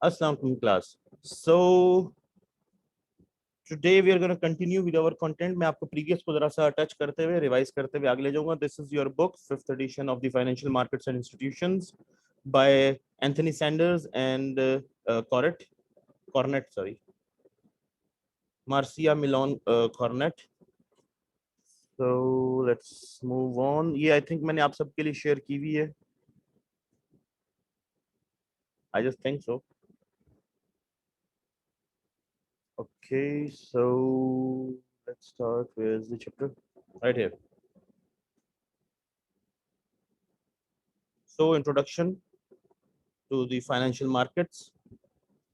Assalamualaikum class. So today we are going to continue with our content. मैं आपको previous को जरा सा touch करते हुए रिवाइज करते हुए आगे ले जाऊंगा. This is your book, fifth edition of the Financial Markets and Institutions by Anthony Sanders and Cornett, sorry, Marcia Milon Cornett. So let's move on. ये I think मैंने आप सबके लिए share की हुई है. I just think so. Okay, so let's start with the chapter right here. So introduction to the financial markets.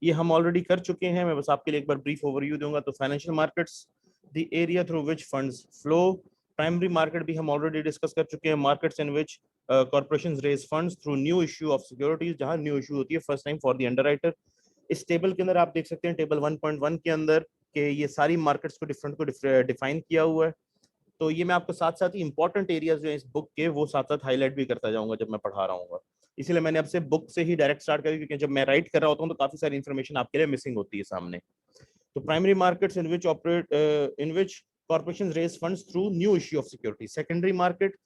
ये हम ऑलरेडी कर चुके हैं. मैं बस आपके लिए एक बार ब्रीफ ओवरव्यू दूंगा. तो financial markets, the area through which funds flow. Primary market भी हम ऑलरेडी डिस्कस कर चुके हैं. Markets in which corporations raise funds through new issue of securities, जहां न्यू इश्यू होती है first time for the underwriter. इस टेबल के अंदर आप देख सकते हैं टेबल 1.1 के अंदर कि ये सारी मार्केट्स को डिफाइन किया हुआ है. तो ये मैं आपको साथ साथ ही इंपॉर्टेंट एरियाज जो है इस बुक के वो साथ साथ हाईलाइट भी करता जाऊंगा जब मैं पढ़ा रहा हूँ. इसीलिए मैंने आपसे बुक से ही डायरेक्ट स्टार्ट करी, क्योंकि जब मैं राइट कर रहा होता हूँ तो काफी सारी इन्फॉर्मेशन आपके लिए मिसिंग होती है सामने. तो primary markets in which corporations raise funds through new issue of securities. Secondary market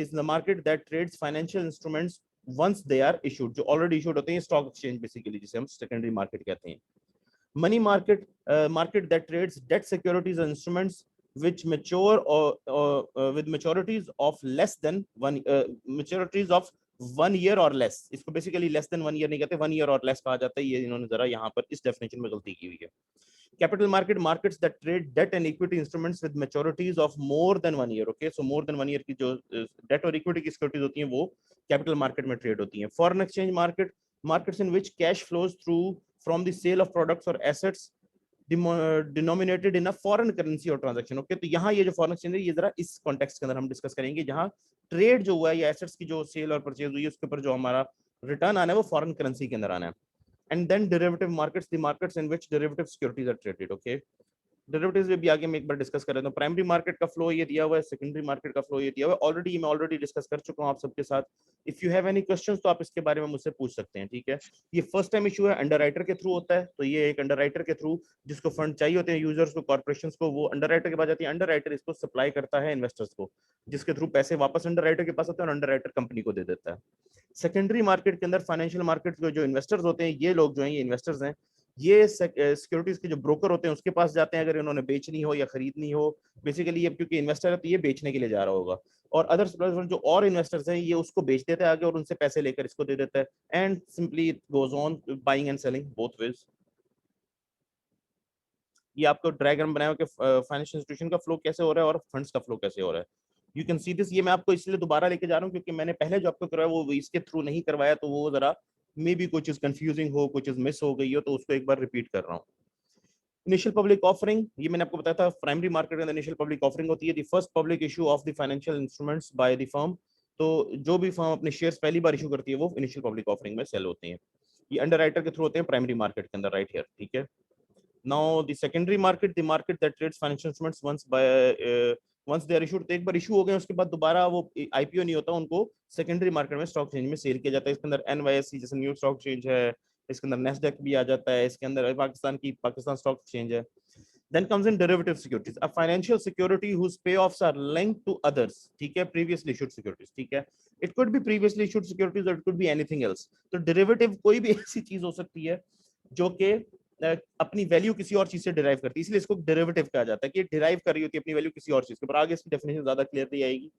is the market that trades financial instruments once they are issued, जो already issued होते हैं, स्टॉक एक्सचेंज बेसिकली जिसे हम secondary market कहते हैं. Money market, market that trades debt securities and instruments which mature or with maturities of less than maturities of 1 year or less. इसको basically less than 1 year नहीं कहते, 1 year और less कहा जाता है. ये इन्होंने जरा यहाँ पर इस डेफिनेशन में गलती की हुई है. Capital market, markets that trade debt and equity instruments with maturities of more than 1 year. Okay, so more than 1 year की जो debt और equity की सिक्योरिटीज होती हैं वो capital market में ट्रेड होती हैं. Foreign exchange market, markets in which cash flows through from the sale of products or assets denominated in a foreign currency or transaction. Okay, तो यहाँ ये जो फॉरेन एक्सचेंज है ये जरा इस कॉन्टेक्स्ट के अंदर हम डिस्कस करेंगे, जहाँ ट्रेड जो हुआ है या एसेट्स की जो सेल और परचेज हुई है उसके ऊपर जो हमारा रिटर्न आना है वो फॉरेन करेंसी के अंदर आना है. And then derivative markets, the markets in which derivative securities are traded. Okay, derivatives में भी आगे मैं एक बार डिस्कस कर रहा हूं. प्राइमरी मार्केट का फ्लो ये दिया हुआ है, सेकेंडरी मार्केट का फ्लो ये दिया हुआ है. ऑलरेडी डिस्कस कर चुका हूं आप सबके साथ. If you have any questions तो आप इसके बारे में मुझसे पूछ सकते हैं. ठीक है, ये फर्स्ट टाइम इशू है, अंडरराइटर के थ्रू होता है. तो ये एक अंडरराइटर के थ्रू जिसको फंड चाहिए होते हैं यूजर्स को, कॉर्पोरेशंस को, वो अंडरराइटर के पास जाती है. अंडरराइटर इसको सप्लाई करता है इन्वेस्टर्स को, जिसके थ्रू पैसे वापस अंडरराइटर के पास आते हैं और अंडरराइटर कंपनी को दे देता है. सेकेंडरी मार्केट के अंदर फाइनेंशियल मार्केट के जो इन्वेस्टर्स होते हैं, ये लोग जो हैं ये इन्वेस्टर्स हैं, ये सिक्योरिटीज के जो ब्रोकर होते हैं उसके पास जाते हैं अगर इन्होंने बेचनी हो या खरीदनी हो. बेसिकली ये क्योंकि इन्वेस्टर है तो ये बेचने के लिए जा रहा होगा, और अदर जो और इन्वेस्टर्स हैं ये उसको बेच देते हैं आगे और उनसे पैसे लेकर इसको दे देता है. And simply it goes on buying and selling both ways. ये आपको डायग्राम बनाया कि फाइनेंशियल इंस्टीट्यूशन का फ्लो कैसे हो रहा है और फंड्स का फ्लो कैसे हो रहा है. You can see this. ये मैं आपको इसलिए दोबारा लेके जा रहा हूँ क्योंकि मैंने पहले जो आपको करवाया वो इसके थ्रू नहीं करवाया, तो वो जरा मे बी कोई चीज कंफ्यूजिंग हो, कोई चीज मिस हो गई हो, तो उसको एक बार रिपीट कर रहा हूँ. इनिशियल पब्लिक ऑफरिंग, ये मैंने आपको बताया था प्राइमरी मार्केट के अंदर इनिशियल पब्लिक ऑफरिंग होती है, the first public issue of the financial instruments by the firm. तो जो भी फर्म अपने शेयर्स पहली बार इशू करती है वो इनिशियल पब्लिक ऑफरिंग में सेल होते हैं. ये अंडरराइटर के थ्रू होते हैं प्राइमरी मार्केट के अंदर, राइट हियर. ठीक है. Now the secondary market, the market that trades financial instruments once they are issued. तो एक बार इशू हो गए उसके बाद दोबारा वो आईपीओ नहीं होता, उनको सेकेंडरी मार्केट में स्टॉक एक्सचेंज में सेल किया जाता है. इसके अंदर एनवाईएसई जैसे न्यू स्टॉक एक्सचेंज है, इसके अंदर नेस्डेक भी आ जाता है, इसके अंदर पाकिस्तान स्टॉक एक्सचेंज है. Then comes in derivative securities, a financial security whose payoffs are linked to others. ठीक है, previously issued securities. ठीक है, it could be previously issued securities or it could be anything else. तो derivative कोई भी ऐसी चीज हो सकती है जो कि अपनी वैल्यू किसी और चीज से डिराइव करती है, इसलिए इसको डेरिवेटिव कहा जाता है कि डिराइव कर रही होती है अपनी वैल्यू किसी और चीज के ऊपर. आगे इसकी डेफिनेशन ज्यादा क्लियरली आएगी.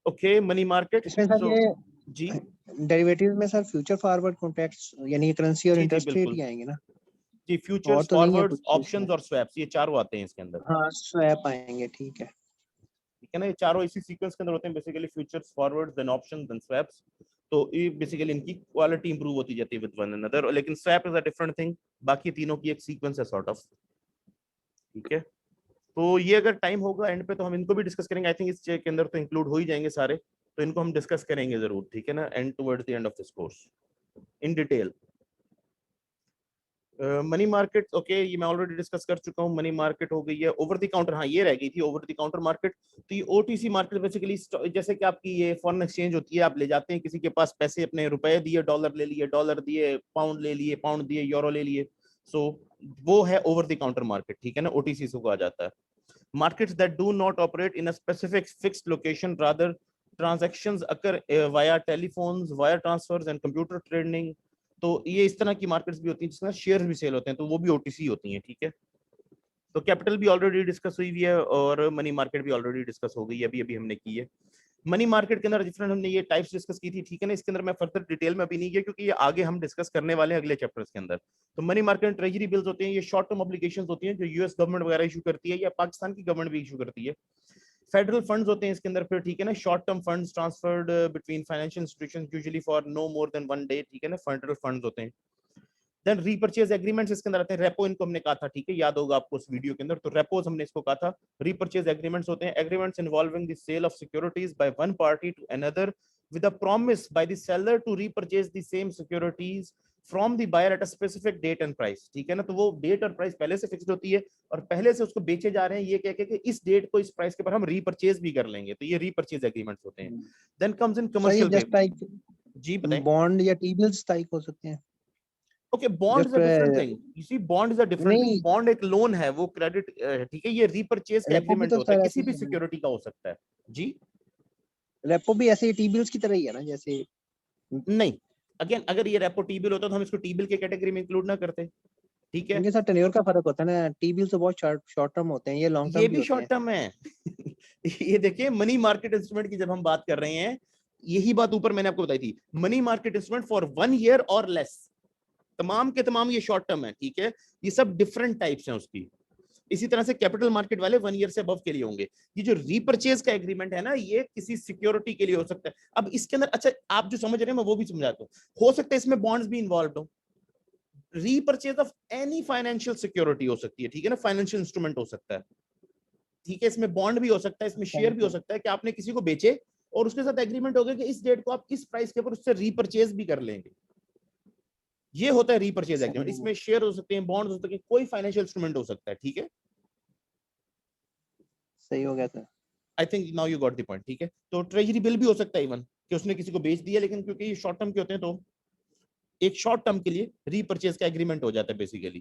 Okay, money market. इसमें सर सो ये जी, डेरिवेटिव में सर फ्यूचर फॉरवर्ड कॉन्ट्रैक्ट्स यानी करेंसी और जी इंटरेस्ट रेट बिल्कुल ही आएंगे ना, जी. और फ्यूचर्स, तो नहीं है फॉरवर्ड्स, कुछ इसमें? ऑप्शंस और स्वैप्स, ये चारों आते हैं इसके अंदर. हाँ, स्वैप आएंगे, ठीक है. ठीक है ना, ये चारों इसी सीक्वेंस के अंदर होते हैं basically. Futures, forwards, then options, then swaps. तो ये बेसिकली इनकी क्वालिटी इंप्रूव होती जाती है विद वन अनदर, लेकिन swap is a different thing. बाकी तीनों की एक सीक्वेंस है सॉर्ट ऑफ. ठीक है, तो ये अगर टाइम होगा एंड पे तो हम इनको भी डिस्कस करेंगे. आई थिंक इस के अंदर तो इंक्लूड हो ही जाएंगे सारे, तो इनको हम डिस्कस करेंगे जरूर. ठीक है ना, and towards the end of this course in detail. Money market, okay, ये मैं ऑलरेडी डिस्कस कर चुका हूँ। मनी मार्केट हो गई है। ओवर द काउंटर, हाँ ये रह गई थी, ओवर द काउंटर मार्केट। तो ये ओटीसी मार्केट बेसिकली जैसे कि आपकी ये फॉरेन एक्सचेंज होती है, आप ले जाते हैं किसी के पास पैसे, अपने रुपए दिए, डॉलर ले लिए, डॉलर दिए, पाउंड ले लिए, पाउंड दिए, यूरो ले लिए। सो वो है ओवर द काउंटर मार्केट, ठीक है ना, ओटीसी से कहा जाता है। Markets that do not operate in a specific fixed location, rather transactions occur via telephones, wire transfers and computer trading। तो ये इस तरह की मार्केट्स भी होती हैं जिसमें शेयर भी सेल होते हैं, तो वो भी ओटीसी होती हैं, ठीक है। तो कैपिटल भी ऑलरेडी डिस्कस हुई हुई है और मनी मार्केट भी ऑलरेडी डिस्कस हो गई है, अभी अभी हमने की है। मनी मार्केट के अंदर डिफरेंट हमने ये टाइप्स डिस्कस की थी, ठीक है ना। इसके अंदर मैं फर्दर डिटेल में अभी नहीं गया क्योंकि ये आगे हम डिस्कस करने वाले हैं अगले चैप्टर्स के अंदर। तो मनी मार्केट ट्रेजरी बिल्स होते हैं, ये शॉर्ट टर्म ऑब्लिगेशंस होती हैं जो यूएस गवर्नमेंट वगैरह इशू करती है या पाकिस्तान की गवर्नमेंट भी इशू करती है। फेडरल फंड्स होते हैं इसके अंदर फिर, ठीक है ना, short term funds transferred between financial institutions usually for no more than 1 day, ठीक है ना, फेडरल फंड्स होते हैं। देन रीपर्चेज एग्रीमेंट्स इसके अंदर आते हैं। रेपो इनको हमने कहा था, ठीक है, याद होगा आपको उस वीडियो के अंदर, तो रेपोज हमने इसको कहा था। रीपर्चेज एग्रीमेंट्स होते हैं agreements involving the sale of securities by one party to another with a promise by the seller to repurchase the same securities from the buyer at a specific date and price, ठीक है ना। तो वो date और price पहले से fixed होती है और पहले से उसको बेचे जा रहे हैं ये कह के कि इस डेट को इस प्राइस के ऊपर हम रीपर्चेज भी कर लेंगे, तो ये रीपर्चेज एग्रीमेंट्स होते हैं। देन कम्स इन सर ये कमर्शियल जस्ट लाइक जी बताएं। बॉन्ड या टी बिल्स टाइप हो सकते हैं। Okay, bond is just a different thing, you see bond is a different thing. नहीं, बॉन्ड एक लोन है, वो क्रेडिट, ठीक है, ये रीपर्चेज का रेपो भी एग्रीमेंट तो होता है, सर ऐसे किसी ही भी है ना। सिक्योरिटी का हो सकता है जी। रेपो भी ऐसे ही टी बिल्स की तरह ही है ना, जैसे। नहीं, अगेन अगर ये रेपो टी बिल होता तो हम इसको टी बिल के कैटेगरी में इंक्लूड ना करते, ठीक है। इनके साथ टेन्योर का फर्क होता है ना, टी बिल्स तो बहुत शॉर्ट टर्म होते हैं, ये लॉन्ग ये टर्म भी भी होते शॉर्ट हैं। टर्म है ये देखिए, मनी मार्केट इंस्ट्रूमेंट की जब हम बात कर रहे हैं, यही बात ऊपर मैंने आपको बताई थी, money market instrument for 1 year और लेस, तमाम के तमाम ये शॉर्ट टर्म है, ठीक है। ये सब डिफरेंट टाइप्स हैं उसकी। इसी तरह से कैपिटल मार्केट वाले 1 ईयर से अबव के लिए होंगे। ये जो रीपर्चेज का एग्रीमेंट है ना, ये किसी सिक्योरिटी के लिए हो सकता है। अब इसके अंदर, अच्छा आप जो समझ रहे हैं मैं वो भी समझाता हूँ, हो सकता है इसमें बॉन्ड्स भी इन्वॉल्व हो, repurchase of any financial security हो सकती है, ठीक है ना, फाइनेंशियल इंस्ट्रूमेंट हो सकता है, ठीक है। इसमें बॉन्ड भी हो सकता है, इसमें शेयर भी हो सकता है कि आपने किसी को बेचे और उसके साथ एग्रीमेंट हो गया कि इस डेट को आप इस प्राइस के ऊपर उससे रीपर्चेज भी कर लेंगे। ये होता है रीपर्चेज एग्रीमेंट। इसमें शेयर हो सकते हैं, बॉन्ड हो सकते हैं, कोई फाइनेंशियल इंस्ट्रूमेंट हो सकता है, ठीक है। सही हो गया sir. I think now you got the point, ठीक है। तो ट्रेजरी बिल भी हो सकता है इवन कि उसने किसी को बेच दिया, लेकिन क्योंकि ये शॉर्ट टर्म के होते हैं तो एक शॉर्ट टर्म के लिए रीपर्चेज का एग्रीमेंट हो जाता है बेसिकली।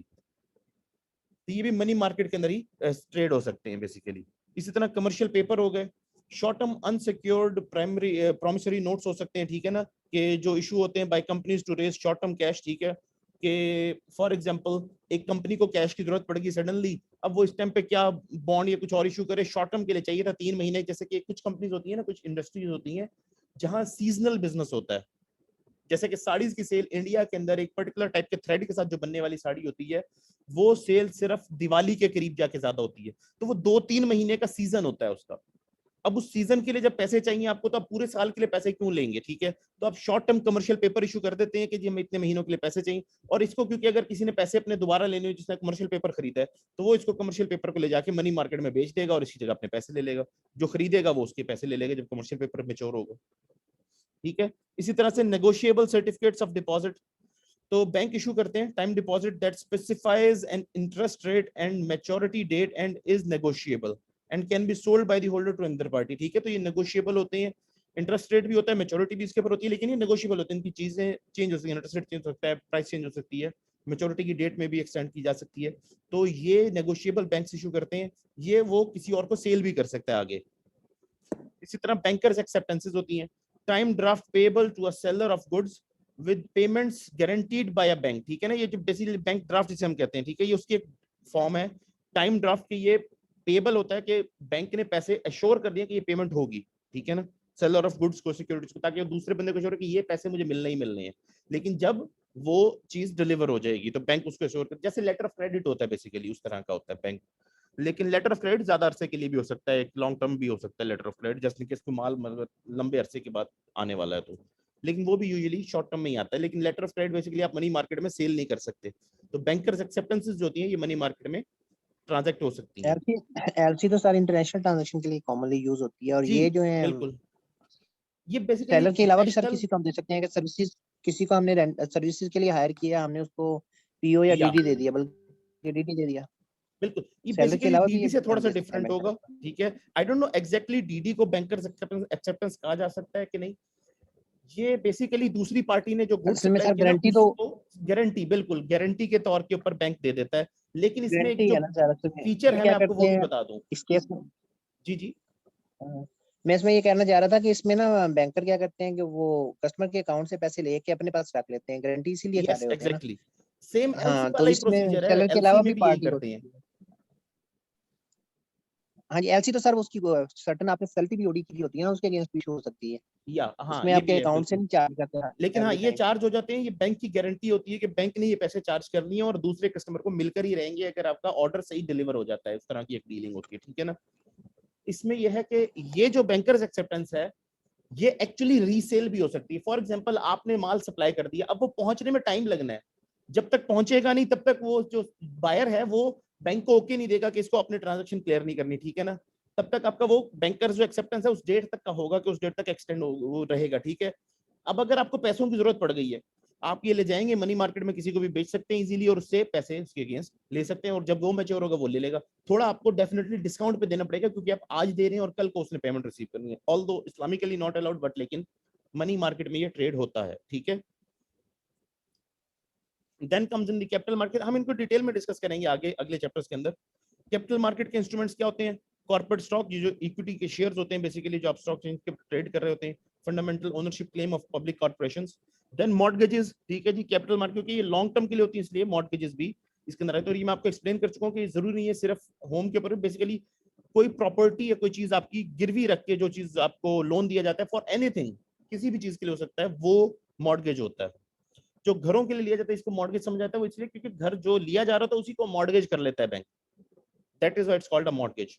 तो ये भी मनी मार्केट के अंदर ही ट्रेड हो सकते हैं बेसिकली। इसी तरह कमर्शियल पेपर हो गए, short term unsecured primary promissory notes हो सकते हैं, ठीक है ना, कि जो इशू होते हैं by companies to raise short term cash, ठीक है। कि फॉर एग्जांपल एक कंपनी को कैश की जरूरत पड़ेगी सडनली, अब वो इस टाइम पे क्या बॉन्ड या कुछ और इशू करे, शॉर्ट टर्म के लिए चाहिए था 3 महीने। जैसे कि कुछ कंपनीज होती है ना, कुछ इंडस्ट्रीज होती हैं जहां सीजनल बिजनेस होता है, जैसे कि साड़ीज की सेल इंडिया के अंदर एक पर्टिकुलर टाइप के थ्रेड के साथ जो बनने वाली साड़ी होती है, वो सेल सिर्फ दिवाली के करीब जाके ज्यादा होती है, तो वो 2-3 महीने का सीजन होता है उसका। अब उस सीजन के लिए जब पैसे चाहिए आपको, तो आप पूरे साल के लिए पैसे क्यों लेंगे, ठीक है। तो आप short term commercial paper issue कर देते हैं कि जी हमें इतने महीनों के लिए पैसे चाहिए। और इसको क्योंकि अगर किसी ने पैसे अपने दोबारा लेने हो, जिसने कमर्शियल पेपर खरीदा है, तो वो इसको कमर्शियल पेपर को ले जाके मनी मार्केट में बेच देगा और इसकी जगह अपने पैसे ले लेगा। जो खरीदेगा वो उसके पैसे ले लेगा जब कमर्शियल पेपर मेच्योर होगा, ठीक है। इसी तरह से नेगोशिएबल सर्टिफिकेट्स ऑफ डिपॉजिट, तो बैंक इशू करते हैं time deposit that specifies an interest rate and maturity date and is negotiable and can be sold by the holder to another party, ठीक है। तो ये नेगोशिएबल होते हैं, इंटरेस्ट रेट भी होता है, मैच्योरिटी भी इसके ऊपर होती है, लेकिन ये नेगोशिएबल होते हैं, इनकी चीजें चेंज हो सकती है, इंटरेस्ट रेट चेंज हो सकता है, प्राइस चेंज हो सकती है, मैच्योरिटी की डेट में भी एक्सटेंड की जा सकती है। तो ये नेगोशिएबल बैंक इशू करते हैं, ये वो किसी और को सेल भी कर सकता है आगे। इसी तरह बैंकर्स एक्सेप्टेंसेस होती हैं, time draft payable to a seller of goods with payments guaranteed by a bank, ठीक है ना। ये जो बेसिकली बैंक ड्राफ्ट जिसे हम कहते हैं, ठीक है, ये उसकी एक फॉर्म है। टाइम ड्राफ्ट की ये पेबल होता है कि बैंक ने पैसे एश्योर कर दिए कि ये पेमेंट होगी, ठीक है ना, सेलर ऑफ गुड्स को, सिक्योरिटीज को, ताकि दूसरे बंदे को एश्योर कि ये पैसे मुझे मिलने ही मिलने हैं। लेकिन जब वो चीज डिलीवर हो जाएगी तो बैंक उसको एश्योर कर, जैसे लेटर ऑफ क्रेडिट होता है बेसिकली, उस तरह का होता है बैंक। लेकिन लेटर ऑफ क्रेडिट ज्यादा अरसे के लिए भी हो सकता है, एक लॉन्ग टर्म भी हो सकता है letter of credit, just in case कोई माल मतलब लंबे अरसे के बाद आने वाला है तो। लेकिन वो भी यूजुअली शॉर्ट टर्म में ही आता है। लेकिन लेटर ऑफ क्रेडिट बेसिकली आप मनी मार्केट में सेल नहीं कर सकते। तो बैंकर्स एक्सेप्टेंसेस जो होती हैं ये मनी मार्केट में ट्रांजैक्ट हो सकती हैं। एलसी एलसी तो सारी इंटरनेशनल ट्रांजैक्शन के लिए कॉमनली यूज होती है, और जी ये जो है बिल्कुल, ये बेसिकली सेलर के अलावा भी सर नेशनल, किसी को हम दे सकते हैं कि सर्विसेज, किसी को हमने सर्विसेज के लिए हायर किया, हमने उसको पीओ या या डीडी दे दिया, बल्कि डीडी दे दिया। बिल्कुल, ये सेलर के बेसिकली अलावा भी डीडी ये से थोड़ा सा दे सकता है डिफरेंट होगा, बैंकर। ठीक है। I don't know exactly DD को बैंकर्स एक्सेप्टेंस कहा जा सकता है कि नहीं। ये बेसिकली दूसरी पार्टी ने जो गुड असल में सप्लाई सर किया ना गारंटी तो उसको गारंटी, बिल्कुल गारंटी के तौर के ऊपर बैंक दे देता है। लेकिन इसमें एक गारंटी जो है ना सर, असल में फीचर ये है क्या मैं आपको करते वो भी हैं बता दूं। इस केस में। जी जी। हाँ, मैं इसमें ये कहना चाह रहा था कि इसमें ना बैंकर क्या करते हैं कि वो कस्टमर के अकाउंट से पैसे लेके अपने पास रख लेते हैं, गारंटी इसीलिए कर यस रहे होते हैं ना। एग्जैक्टली, सेम एलसी हाँ, तो वाला ही इसमें प्रोसीजर है, सेलर के एलसी अलावा में भी भी यही पार्टी हो करते हैं। सकती है। हाँ जी, एलसी तो सर उसकी सर्टन आपने सेल्फी भी ओडी की होती है ना, उसके अगेंस्ट भी शो हो सकती है। या हाँ उसमें ये आपके भी है अकाउंट से बिल्कुल। नहीं चार्ज करते हैं लेकिन हाँ एवरी ये टाइम। चार्ज हो जाते हैं, ये बैंक की गारंटी होती है कि बैंक ने ये पैसे चार्ज करनी है और दूसरे कस्टमर को मिलकर ही रहेंगे अगर आपका ऑर्डर सही डिलीवर हो जाता है। इस तरह की एक डीलिंग होती है, ठीक है ना। इसमें यह है कि ये जो बैंकर्स एक्सेप्टेंस है ये एक्चुअली रीसेल भी हो सकती है। फॉर एग्जांपल आपने माल सप्लाई कर दिया, अब वो पहुंचने में टाइम लगना है, जब तक पहुंचेगा नहीं तब तक वो जो बायर है वो बैंक को ओके नहीं देगा कि इसको अपने ट्रांजेक्शन क्लियर नहीं करनी, ठीक है ना। तब तक आपका वो बैंकर्स जो एक्सेप्टेंस है उस डेट तक का होगा कि उस डेट तक एक्सटेंड वो रहेगा, ठीक है। अब अगर आपको पैसों की जरूरत पड़ गई है, आप ये ले जाएंगे मनी मार्केट में, किसी को भी बेच सकते हैं इजीली और उससे पैसे उसके अगेंस्ट ले सकते हैं, और जब वो मैच्योर होगा वो ले लेगा। थोड़ा आपको डेफिनेटली डिस्काउंट पे देना पड़ेगा क्योंकि आप आज दे रहे हैं और कल को उसने पेमेंट रिसीव करनी है। Although islamically not allowed, but लेकिन मनी मार्केट में ये ट्रेड होता है, ठीक है। Then comes in the capital market, हम इनको डिटेल में डिस्कस करेंगे आगे अगले चैप्टर्स के अंदर। कैपिटल मार्केट के इंस्ट्रूमेंट्स क्या होते हैं? कॉर्पोरेट स्टॉक, ये जो इक्विटी के शेयर्स होते हैं बेसिकली, जो आप स्टॉक एक्सचेंज के ट्रेड कर रहे होते हैं। Fundamental ownership claim of public corporations. Then mortgages, ठीक है जी। कैपिटल मार्केट की ये लॉन्ग टर्म के लिए होती है, इसलिए मॉर्गेजेस भी इसके अंदर है। तो ये मैं आपको एक्सप्लेन कर चुका हूँ कि जरूरी नहीं है सिर्फ होम के ऊपर, बेसिकली कोई प्रॉपर्टी या कोई चीज आपकी गिरवी रख के जो चीज आपको लोन दिया जाता है फॉर एनीथिंग, किसी भी चीज के लिए हो सकता है, वो मॉर्गेज होता है। जो घरों के लिए लिया जाता है इसको मॉर्गेज समझा जाता है, वो इसलिए क्योंकि घर जो लिया जा रहा था उसी को मॉर्गेज कर लेता है bank. That is why it's called a mortgage.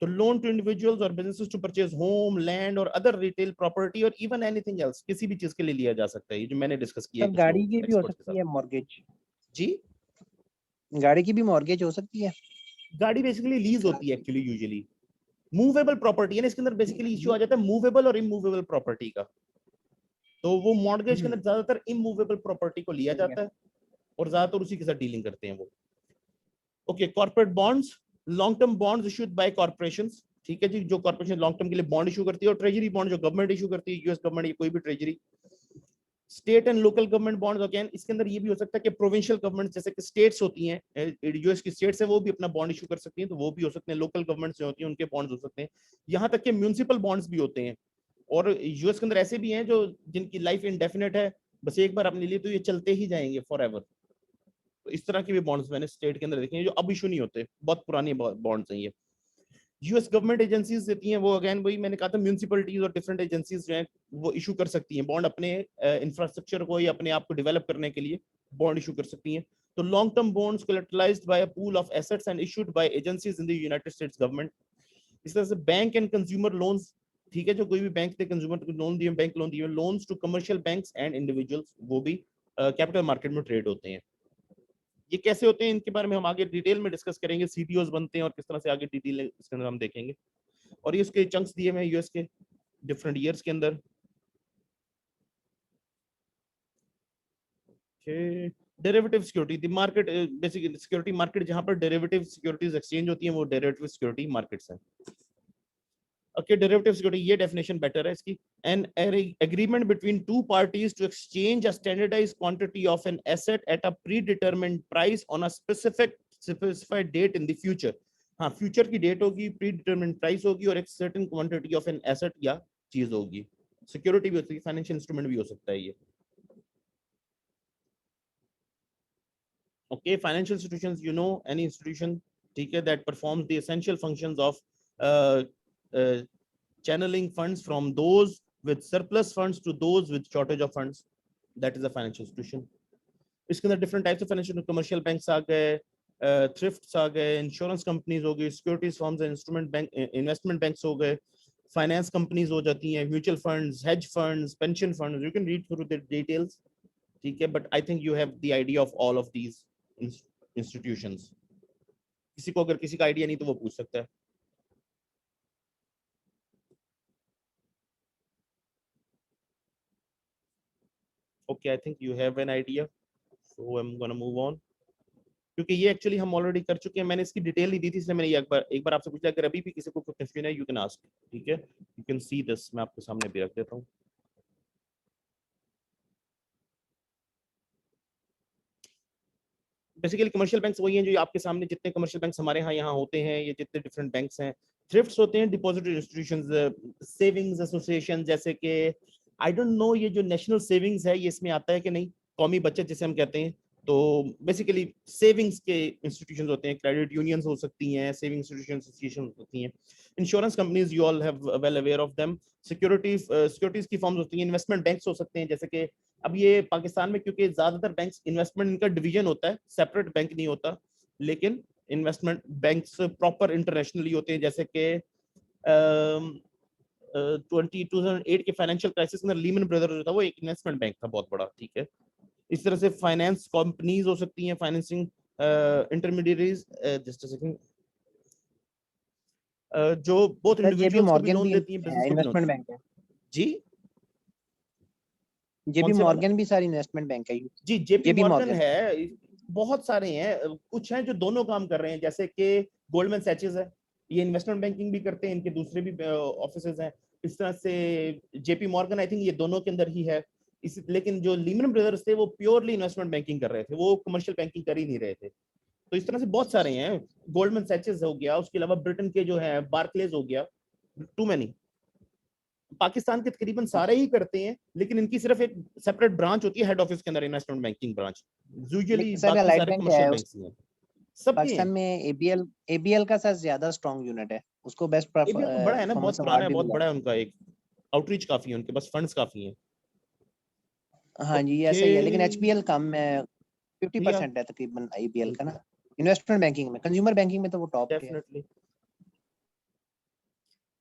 तो लोन टू इंडिविजुअल्स और businesses to purchase home, land और अदर रिटेल प्रॉपर्टी और इवन एनीथिंग एल्स, किसी भी चीज के लिए लिया जा सकता है, ये जो मैंने डिस्कस किया है सर कुछ गाड़ी लोग की भी हो एक्सपर्ट्स के सकती साथ। है मॉर्गेज। जी। गाड़ी की भी मॉर्गेज हो सकती है। गाड़ी बेसिकली लीज होती है एक्चुअली, यूजुअली मूवेबल प्रॉपर्टी है ना, इसके अंदर बेसिकली इश्यू आ जाता है मूवेबल और इमूवेबल प्रॉपर्टी का। तो वो मॉर्गेज के अंदर ज्यादातर इमूवेबल प्रॉपर्टी को लिया ठीक है। जाता है और ज्यादातर उसी के साथ डीलिंग करते हैं वो। Okay, corporate bonds, long term bonds issued by corporations, ठीक है जी। जो कॉर्पोरेशन लॉन्ग टर्म के लिए बॉन्ड इशू करती है, और ट्रेजरी बॉन्ड जो गवर्नमेंट इशू करती है, यूएस गवर्नमेंट या कोई भी treasury. State and local government bonds, again इसके अंदर ये भी हो सकता है कि प्रोविंशियल गवर्नमेंट जैसे कि स्टेट्स होती हैं, यूएस की स्टेट्स है, वो भी अपना बॉन्ड इशू कर सकती हैं, तो वो भी हो सकते हैं। लोकल गवर्नमेंट्स जो होती हैं उनके बॉन्ड्स हो सकते हैं। यहाँ तक कि म्यूनिसिपल बॉन्ड्स भी होते हैं, और यूएस के अंदर ऐसे भी हैं जो जिनकी लाइफ इंडेफिनेट है, बस एक बार आपने लिए तो ये चलते ही जाएंगे फॉर एवर। तो इस तरह के भी बॉन्ड्स मैंने स्टेट के अंदर देखे हैं जो अब इशू नहीं होते, बहुत पुरानी बॉन्ड्स हैं ये। यूएस गवर्नमेंट एजेंसीज देती हैं, वो अगेन वही मैंने कहा था, म्यूनिसिपैलिटीज और डिफरेंट एजेंसीज जो हैं वो इशू कर सकती हैं बॉन्ड, अपने इंफ्रास्ट्रक्चर को या अपने आप को डेवलप करने के लिए बॉन्ड इशू कर सकती हैं। तो long term bonds collateralised by a pool of assets and issued by agencies in the United States government. इस तरह से बैंक एंड कंज्यूमर लोन्स, ठीक है, जो कोई भी बैंक ने कंज्यूमर को लोन दिए, बैंक लोन दिए, loans to commercial banks and individuals, वो भी कैपिटल मार्केट में ट्रेड होते हैं। ये कैसे होते हैं इनके बारे में हम आगे डिटेल में डिस्कस करेंगे, सीटीओस बनते हैं और किस तरह से आगे डिटेल इसके अंदर हम देखेंगे। और ये उसके चंक्स दिए हुए हैं यूएस के डिफरेंट ईयर्स के अंदर। Derivative security, the market basically security market, जहां पर डेरिवेटिव सिक्योरिटीज एक्सचेंज होती हैं वो डेरिवेटिव सिक्योरिटी मार्केट्स हैं। ओके, डेरिवेटिव सिक्योरिटी, ये डेफिनेशन बेटर है इसकी। An agreement between two parties to exchange a standardised quantity of an asset at a predetermined price on a specified date in the future. हाँ, future की डेट होगी, predetermined price होगी और एक certain quantity of an asset या चीज होगी। सिक्योरिटी भी होती है, फाइनेंशियल इंस्ट्रूमेंट भी हो सकता है ये। Okay, financial institutions, you know, any institution, ठीक है, that performs the essential functions of uh, uh, channeling funds from those with surplus funds to those with shortage of funds, that is a financial institution. इसके अंदर different types of financial, commercial banks आ गए, thrifts आ गए, insurance companies हो गई, securities firms and instrument bank, investment banks हो गए, finance companies हो जाती हैं, mutual funds, hedge funds, pension funds. You can read through the details, ठीक है, but I think you have the idea of all of these institutions. किसी को अगर किसी का आइडिया नहीं तो वो पूछ सकता है। Okay, I think you have an idea, so I'm gonna move on. क्योंकि ये एक्चुअली हम ऑलरेडी कर चुके हैं, मैंने इसकी डिटेल नहीं दी थी, इसलिए मैंने एक बार आपसे पूछा। अगर अभी भी किसी को कोई कंफ्यूजन है, यू कैन आस्क, ठीक है, यू कैन सी दिस, मैं आपके सामने भी रख देता हूँ। बेसिकली कमर्शियल बैंक्स वही हैं जो आपके सामने, जितने कमर्शियल बैंक्स हमारे यहाँ होते हैं, ये जितने डिफरेंट बैंक्स हैं। थ्रिफ्ट्स होते हैं डिपॉजिटरी इंस्टीट्यूशंस, सेविंग्स एसोसिएशन, जैसे कि आई डोंट नो ये जो नेशनल सेविंग्स है ये इसमें आता है कि नहीं, कौमी बचत जिसे हम कहते हैं। तो बेसिकली सेविंग्स के इंस्टीट्यूशंस होते हैं, क्रेडिट यूनियंस हो सकती हैं, सेविंग इंस्टीट्यूशन एसोसिएशन हो सकती हैं, insurance companies, you all have well aware of them, securities की फॉर्म्स होती हैं, इन्वेस्टमेंट बैंक्स हो सकते हैं, जैसे कि अब ये पाकिस्तान में क्योंकि ज्यादातर बैंक्स इन्वेस्टमेंट इनका डिवीजन होता है, सेपरेट बैंक नहीं होता, लेकिन इन्वेस्टमेंट बैंक्स प्रॉपर इंटरनेशनली होते हैं, जैसे कि 2008 के फाइनेंशियल क्राइसिस में लीमन ब्रदर्स जो था वो एक इन्वेस्टमेंट बैंक था बहुत बड़ा, ठीक है। इस तरह से फाइनेंस कंपनीज हो सकती हैं, financing intermediaries, just a second, जो बोथ सर जेपी इंडिविजुअल्स को भी मॉर्गन लोन भी देती हैं, बिजनेस को भी लोन। इन्वेस्टमेंट बैंक है। जी जेपी कौन से वाला? मॉर्गन भी सारी इन्वेस्टमेंट बैंक है। जी जेपी जेपी मॉर्गन मॉर्गन है, बहुत सारे हैं, कुछ हैं जो दोनों काम कर रहे हैं, जैसे कि गोल्डमैन सैचेस है, ये इन्वेस्टमेंट बैंकिंग भी करते हैं, इनके दूसरे भी ऑफिसेज हैं। इस तरह से जेपी मॉर्गन आई थिंक ये दोनों के अंदर ही है। इस लेकिन जो लीमन ब्रदर्स थे वो प्योरली इन्वेस्टमेंट बैंकिंग कर रहे थे, वो कमर्शियल बैंकिंग कर ही नहीं रहे थे। तो इस तरह से बहुत सारे हैं, गोल्डमैन सैचेस हो गया, उसके अलावा ब्रिटेन के जो है बार्कलेज हो गया, टू मैनी। पाकिस्तान के तकरीबन सारे ही करते हैं, लेकिन इनकी सिर्फ एक सेपरेट ब्रांच होती है हेड ऑफिस के अंदर, इन्वेस्टमेंट बैंकिंग ब्रांच। यूजुअली लेकिन सर बाकी अलाइड सारे बैंक कमर्शियल है बैंक्स ही हैं, सबके पाकिस्तान हैं। में। एबीएल का सर ज्यादा स्ट्रॉन्ग यूनिट है, उसको बेस्ट एबीएल तो बड़ा है ना, बहुत परफॉर्मेंस पुराना अवार्ड है, भी बहुत मिला बड़ा है उनका, एक आउटरीच काफी है उनके पास, फंड्स काफी हैं। है। हाँ जी ओके ऐसा ही है, लेकिन एचबीएल कम है, या 50% है तकरीबन एबीएल का ना इन्वेस्टमेंट बैंकिंग में। कंज्यूमर बैंकिंग में तो वो टॉप पे है। Definitely.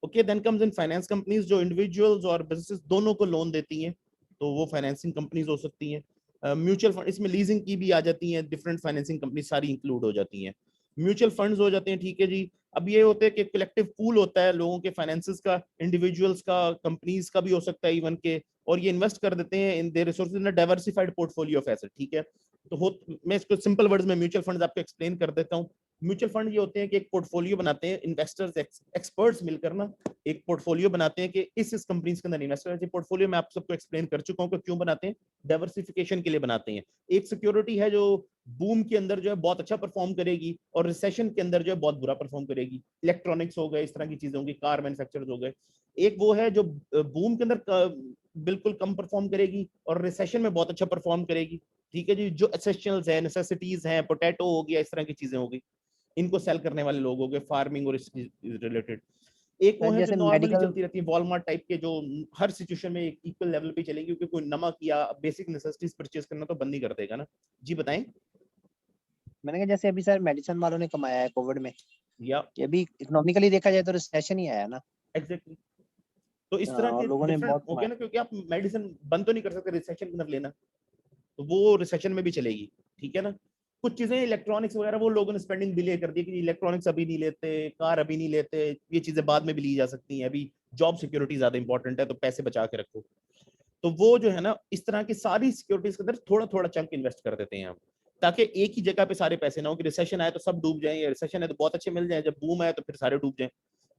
Okay, then comes in finance companies, जो इंडिविजुअल्स और बिजनेसेस दोनों को लोन देती हैं, तो वो फाइनेंसिंग कंपनीज हो सकती हैं। म्यूचुअल फंड, इसमें लीजिंग की भी आ जाती हैं, डिफरेंट फाइनेंसिंग कंपनी सारी इंक्लूड हो जाती हैं। म्यूचुअल फंड्स हो जाते हैं, ठीक है जी। अब ये होते हैं कि कलेक्टिव पूल होता है लोगों के फाइनेंसेस का, इंडिविजुअल्स का, कंपनीज का भी हो सकता है इवन के, और ये इन्वेस्ट कर देते हैं in their resources in a diversified portfolio of asset, ठीक है। तो मैं इसको सिंपल वर्ड्स में म्यूचुअल फंड्स आपको एक्सप्लेन कर देता हूँ। म्यूचुअल फंड ये होते हैं कि एक पोर्टफोलियो बनाते हैं इन्वेस्टर्स, एक्सपर्ट्स मिलकर ना, एक पोर्टफोलियो बनाते हैं कि इस कंपनीज के अंदर इन्वेस्ट करना चाहिए। पोर्टफोलियो मैं आप सबको एक्सप्लेन कर चुका हूं कि क्यों बनाते हैं, डाइवर्सिफिकेशन के लिए बनाते हैं। एक सिक्योरिटी है जो बूम के अंदर जो है बहुत अच्छा परफॉर्म करेगी, और रिसेशन के अंदर जो है बहुत बुरा परफॉर्म करेगी। इलेक्ट्रॉनिक्स हो गए, इस तरह की चीजें होंगी, कार मैन्युफैक्चरर्स हो गए। एक वो है जो बूम के अंदर बिल्कुल कम परफॉर्म करेगी और रिसेशन में बहुत अच्छा परफॉर्म करेगी, ठीक है जी। जो एसेंशियल्स है, नेसेसिटीज हैं, पोटैटो हो गया, इस तरह की चीजें हो गई, इनको सेल करने वाले लोग हो गए, फार्मिंग और इसकी रिलेटेड। एक वो सर है जो जैसे नॉर्मली मेडिकल, चलती रहती है, वॉलमार्ट टाइप के, जो हर सिचुएशन में एक इक्वल लेवल पे चलेगी, क्योंकि कोई नमक या बेसिक नेसेसिटीज परचेज करना तो बंद ही कर देगा ना। जी बताएं। मैंने कहा जैसे अभी सर मेडिसिन वालों ने कमाया है कोविड में, या कि अभी इकोनॉमिकली देखा जाए तो रिसेशन ही आया ना। एग्जैक्टली, तो इस तरह और के लोगों ने डिफरेंट बहुत हो गया कमाया। ना, क्योंकि आप मेडिसिन बंद तो नहीं कर सकते रिसेशन के अंदर लेना, तो वो रिसेशन में भी चलेगी, ठीक है ना। कुछ चीजें इलेक्ट्रॉनिक्स वगैरह वो लोगों ने स्पेंडिंग डिले कर दी कि इलेक्ट्रॉनिक्स अभी नहीं लेते, कार अभी नहीं लेते, ये चीजें बाद में भी ली जा सकती हैं, अभी जॉब सिक्योरिटी ज्यादा इंपॉर्टेंट है, तो पैसे बचा के रखो। तो वो जो है ना, इस तरह की सारी सिक्योरिटीज के अंदर थोड़ा थोड़ा चंक इन्वेस्ट कर देते हैं हम, ताकि एक ही जगह पे सारे पैसे ना हो कि रिसेशन आए तो सब डूब जाए, या रिसेशन है तो बहुत अच्छे मिल जाए, जब बूम आए तो फिर सारे डूब जाए।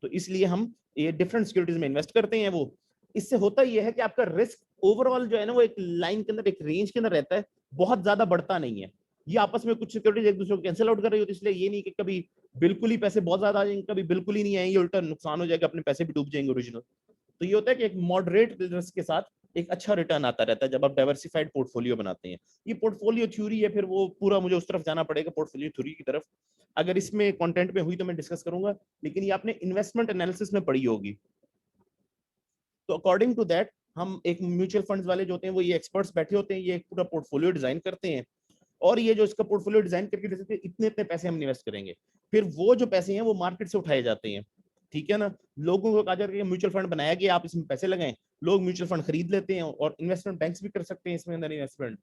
तो इसलिए हम ये डिफरेंट सिक्योरिटीज में इन्वेस्ट करते हैं। वो इससे होता ये है कि आपका रिस्क ओवरऑल जो है ना, वो एक लाइन के अंदर, एक रेंज के अंदर रहता है, बहुत ज्यादा बढ़ता नहीं है। ये आपस में कुछ सिक्योरिटीज एक दूसरे को कैंसिल आउट कर रही होती है, इसलिए ये नहीं कि कभी बिल्कुल ही पैसे बहुत ज्यादा आ जाएंगे, कभी बिल्कुल ही नहीं आएंगे, उल्टा नुकसान हो जाएगा, अपने पैसे भी डूब जाएंगे ओरिजिनल। तो ये होता है कि एक मॉडरेट रिस्क के साथ एक अच्छा रिटर्न आता रहता है जब आप डाइवर्सिफाइड पोर्टफोलियो बनाते हैं। ये पोर्टफोलियो थ्योरी है, फिर वो पूरा मुझे उस तरफ जाना पड़ेगा, पोर्टफोलियो थ्योरी की तरफ। अगर इसमें कंटेंट में हुई तो मैं डिस्कस करूंगा, लेकिन ये आपने इन्वेस्टमेंट एनालिसिस में पढ़ी होगी। तो अकॉर्डिंग टू दैट, हम एक म्यूचुअल फंड्स वाले जो होते हैं वो ये एक्सपर्ट्स बैठे होते हैं, ये एक पूरा पोर्टफोलियो डिजाइन करते हैं, और ये जो इसका पोर्टफोलियो डिजाइन करके जैसे इतने इतने पैसे हम इन्वेस्ट करेंगे, फिर वो जो पैसे हैं वो मार्केट से उठाए जाते हैं, ठीक है ना। लोगों को कहा जाता है कि म्यूचुअल फंड बनाया गया, आप इसमें पैसे लगाएं, लोग म्यूचुअल फंड खरीद लेते हैं, और इन्वेस्टमेंट बैंक्स भी कर सकते हैं इसमें अंदर इन्वेस्टमेंट,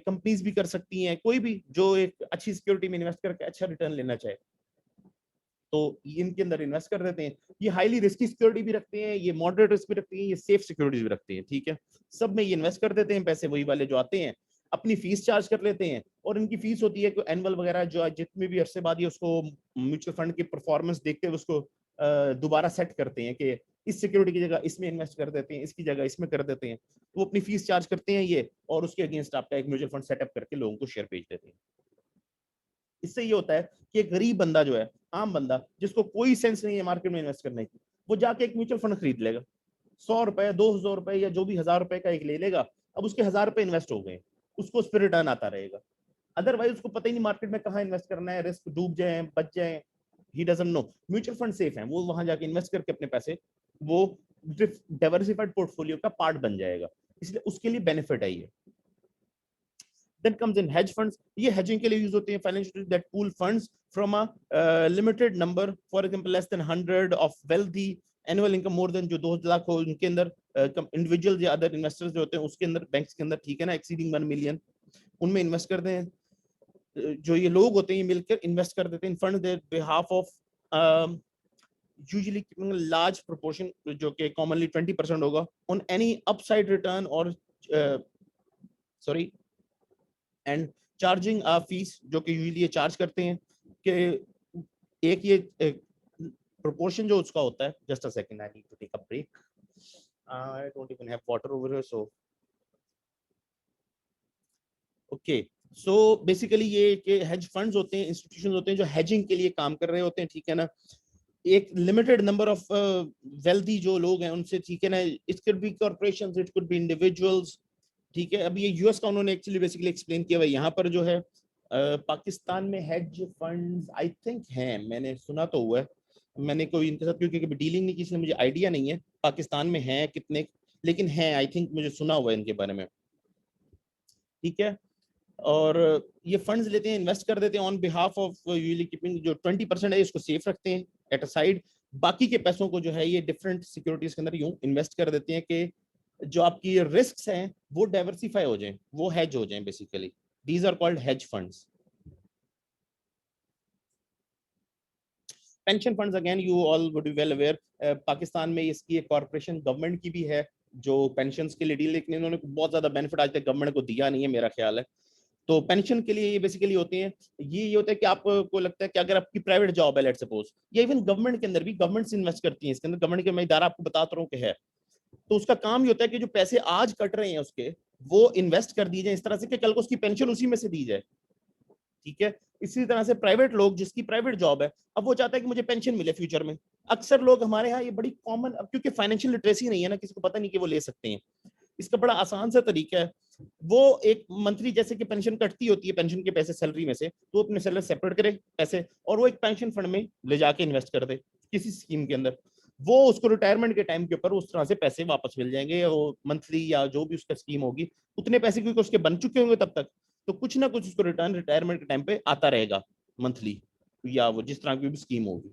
कंपनीज भी कर सकती हैं, कोई भी जो एक अच्छी सिक्योरिटी में इन्वेस्ट करके अच्छा रिटर्न लेना चाहे, तो इनके अंदर इन्वेस्ट कर देते हैं। ये हाईली रिस्की सिक्योरिटी भी रखते हैं, ये मॉडरेट रिस्क भी रखते हैं, ये सेफ सिक्योरिटीज भी रखते हैं, ठीक है। सब में ये इन्वेस्ट कर देते हैं पैसे, वही वाले जो आते हैं। अपनी फीस चार्ज कर लेते हैं, और इनकी फीस होती है कि एनुअल वगैरह जो जितने भी अरसे बाद ये उसको म्यूचुअल फंड की परफॉर्मेंस देखते हुए उसको दोबारा सेट करते हैं कि इस सिक्योरिटी की जगह इसमें इन्वेस्ट कर देते हैं, इसकी जगह इसमें कर देते हैं, तो वो अपनी फीस चार्ज करते हैं ये, और उसके अगेंस्ट आपका एक म्यूचुअल फंड सेटअप करके लोगों को शेयर बेच देते हैं। इससे ये होता है कि एक गरीब बंदा जो है, आम बंदा जिसको कोई सेंस नहीं है मार्केट में इन्वेस्ट करने की, वो जाके एक म्यूचुअल फंड खरीद लेगा, 100 रुपए 200 रुपए या जो भी 1000 रुपए का एक ले लेगा। अब उसके 1000 रुपए इन्वेस्ट हो गए, उसको उस पर रिटर्न आता रहेगा। अदरवाइज उसको पता ही नहीं मार्केट में कहाँ इन्वेस्ट करना है, रिस्क डूब जाए बच जाए, he doesn't know. Mutual fund safe है, वो वहां जाके इन्वेस्ट करके अपने पैसे वो डाइवर्सिफाइड पोर्टफोलियो का पार्ट बन जाएगा, इसलिए उसके लिए बेनिफिट है ये। Then comes in hedge funds. ये hedging के लिए यूज होते हैं, financial that pool funds from a limited number, for example less than 100 of wealthy annual income more than जो 2 लाख हो उनके अंदर, इंडिविजुअल या अदर इन्वेस्टर्स जो होते हैं उसके अंदर, बैंक्स के अंदर, ठीक है ना, एक्सीडिंग 1 मिलियन, उनमें इन्वेस्ट करते हैं। जो ये लोग होते हैं ये मिलकर इन्वेस्ट कर देते हैं in fund their behalf of usually keeping a large proportion जो कि commonly 20% होगा on any upside return or sorry and charging a fees, जो कि usually ये charge करते हैं कि एक ये proportion जो उसका होता है, just a second I need to take a break, I don't even have water over here, so okay, so basically ये कि hedge funds होते हैं, institutions होते हैं जो hedging के लिए काम कर रहे होते हैं, ठीक है ना, एक लिमिटेड नंबर ऑफ वेल्दी जो लोग हैं उनसे, ठीक है ना, it could be corporations, it could be individuals, ठीक है। अब ये यूएस का उन्होंने एक्चुअली बेसिकली एक्सप्लेन किया हुआ है, यहाँ पर जो है पाकिस्तान में हेज फंड्स आई थिंक हैं, मैंने सुना तो हुआ है, मैंने कोई इनके साथ क्योंकि कभी डीलिंग नहीं की इसलिए मुझे आइडिया नहीं है पाकिस्तान में हैं कितने, लेकिन हैं आई थिंक, मुझे सुना हुआ है इनके बारे में, ठीक है। और ये फंड्स लेते हैं, इन्वेस्ट कर देते हैं on behalf of usually keeping, जो 20% है इसको सेफ रखते हैं एट अ साइड, बाकी के पैसों को जो है ये डिफरेंट सिक्योरिटीज के अंदर यूं इन्वेस्ट कर देते हैं कि जो आपकी रिस्क्स हैं वो डाइवर्सिफाई हो जाएं, वो हेज हो जाएं basically, these are called hedge funds. Pension funds again you all would be well aware, Pakistan में इसकी एक कॉर्पोरेशन गवर्नमेंट की भी है जो पेंशन्स के लिए डील, लेकिन इन्होंने बहुत ज्यादा बेनिफिट आज तक गवर्नमेंट को दिया नहीं है मेरा ख्याल है। तो पेंशन के लिए ये बेसिकली होते हैं, ये होता है कि आपको लगता है कि अगर आपकी प्राइवेट जॉब है, लेट्स सपोज, या इवन गवर्नमेंट के अंदर भी, गवर्नमेंट इन्वेस्ट करती है इसके अंदर, गवर्नमेंट के मैं इदारा आपको बताता रहा हूँ कि है, तो उसका काम ये होता है कि जो पैसे आज कट रहे हैं उसके, वो इन्वेस्ट कर दिए जाए इस तरह से कि कल को उसकी पेंशन उसी में से दी जाए, ठीक है। इसी तरह से प्राइवेट लोग जिसकी प्राइवेट जॉब है, अब वो चाहता है कि मुझे पेंशन मिले फ्यूचर में, अक्सर लोग हमारे यहाँ, ये बड़ी कॉमन, अब क्योंकि फाइनेंशियल लिटरेसी नहीं है ना, किसी को पता नहीं कि वो ले सकते हैं, इसका बड़ा आसान सा तरीका है, वो एक मंथली जैसे कि पेंशन कटती होती है, पेंशन के पैसे सैलरी में से, तो अपने सैलरी सेपरेट करे पैसे और वो एक पेंशन फंड में ले जाके इन्वेस्ट कर दे किसी स्कीम के अंदर, वो उसको रिटायरमेंट के टाइम के ऊपर उस तरह से पैसे वापस मिल जाएंगे, वो मंथली या जो भी उसका स्कीम होगी उतने पैसे क्योंकि उसके बन चुके होंगे तब तक, तो कुछ ना कुछ उसको रिटर्न रिटायरमेंट के टाइम पे आता रहेगा मंथली, या वो जिस तरह की भी स्कीम होगी।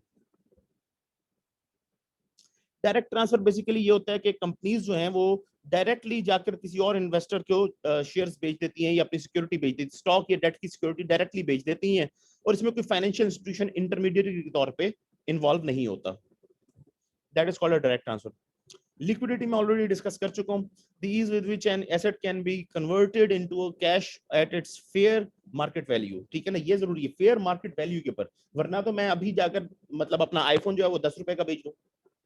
डायरेक्ट ट्रांसफर बेसिकली ये होता है कि कंपनीज जो हैं वो डायरेक्टली जाकर किसी और इन्वेस्टर को शेयर्स बेच देती हैं या अपनी सिक्योरिटी बेच देती हैं, स्टॉक या डेट की सिक्योरिटी डायरेक्टली बेच देती हैं, और इसमें कोई फाइनेंशियल इंस्टीट्यूशन इंटरमीडिएट के तौर पे इन्वॉल्व नहीं होता, that is called a direct transfer. Liquidity में ऑलरेडी डिस्कस कर चुका हूं, the ease with which an asset can be converted into cash at its fair market value, ठीक है ना, ये जरूरी है फेयर मार्केट वैल्यू के ऊपर, वरना तो मैं अभी जाकर मतलब अपना आईफोन जो है वो 10 रुपए का बेच दूं,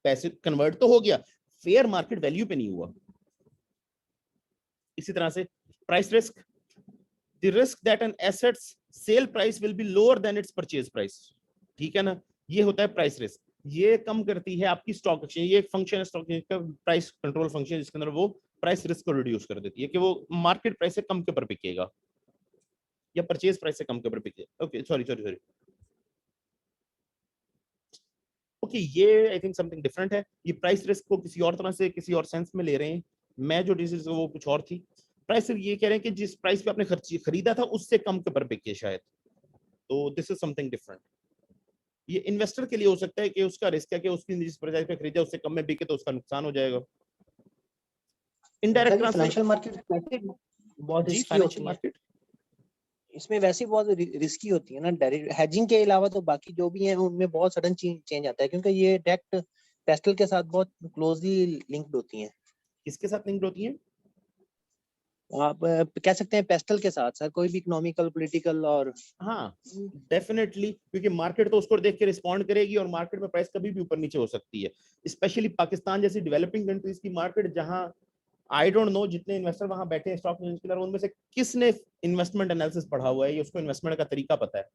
पैसे कन्वर्ट तो हो गया, फेयर मार्केट वैल्यू पे नहीं हुआ। इसी तरह से price risk, the risk that an asset's sale price will be lower than its purchase price, ठीक है ना, ये होता है प्राइस रिस्क, ये कम करती है आपकी स्टॉक एक्सचेंज, ये एक फंक्शन है स्टॉक एक्सचेंज का, प्राइस कंट्रोल फंक्शन, जिसके अंदर वो प्राइस रिस्क को रिड्यूस कर देती है कि वो मार्केट प्राइस से कम के ऊपर बिकेगा या परचेज प्राइस से कम के ऊपर बिकेगा। ओके सॉरी ओके, ये आई थिंक समथिंग डिफरेंट है, ये प्राइस रिस्क को किसी और तरह से किसी और सेंस में ले रहे हैं, मैं जो डिसीज वो कुछ और थी। प्राइस ये कह रहे हैं कि जिस प्राइस पे आपने खरीदा था उससे कम के ऊपर बिके शायद, तो दिस इज समथिंग डिफरेंट। ये इन्वेस्टर के लिए हो सकता है कि उसका रिस्क है कि उसकी जिस प्राइस पे खरीदा उससे कम में बिके तो उसका नुकसान हो जाएगा। इनडायरेक्ट ट्रांसफर, फाइनेंशियल मार्केट बहुत जी रिस्की फाइनेंशियल होती है, मार्केट, इसमें वैसे बहुत रिस्की होती है ना, डायरेक्ट हेजिंग के अलावा तो बाकी जो भी है उनमें बहुत सडन चेंज आता है, क्योंकि ये डायरेक्ट पेस्टल के साथ बहुत क्लोजली लिंक्ड होती हैं। किसके साथ लिंक्ड होती है? आप कह सकते हैं पेस्टल के साथ सर कोई भी इकोनॉमिकल पॉलिटिकल और हाँ डेफिनेटली, क्योंकि मार्केट तो उसको देख के रिस्पॉन्ड करेगी और मार्केट में प्राइस कभी भी ऊपर नीचे हो सकती है, स्पेशली पाकिस्तान जैसी डेवलपिंग कंट्रीज की मार्केट, जहां आई डोंट नो जितने इन्वेस्टर वहां बैठे हैं स्टॉक एक्सचेंज के अंदर, उनमें से किसने इन्वेस्टमेंट एनालिसिस पढ़ा हुआ है, ये उसको इन्वेस्टमेंट का तरीका पता है।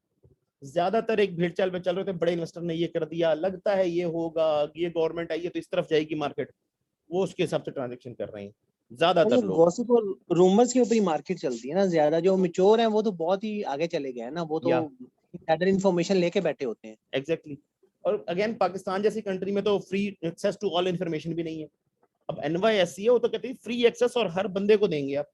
ज्यादातर एक भेड़ चाल में चल रहे थे, बड़े इन्वेस्टर ने ये कर दिया, लगता है ये होगा, ये गवर्नमेंट आई है तो इस तरफ जाएगी मार्केट, वो उसके हिसाब से ट्रांजेक्शन कर रहे हैं ज्यादातर लोग। गॉसिप और रूमर्स के ऊपर ही मार्केट चलती है ना ज्यादा। जो मेच्योर हैं वो तो बहुत ही आगे चले गए हैं ना, वो तो या इनसाइडर इन्फॉर्मेशन लेके बैठे होते हैं। एग्जैक्टली और अगेन पाकिस्तान जैसी कंट्री में तो free access to all information भी नहीं है। अब एनवाईएससी है, वो तो कहती है फ्री एक्सेस और हर बंदे को देंगे आप।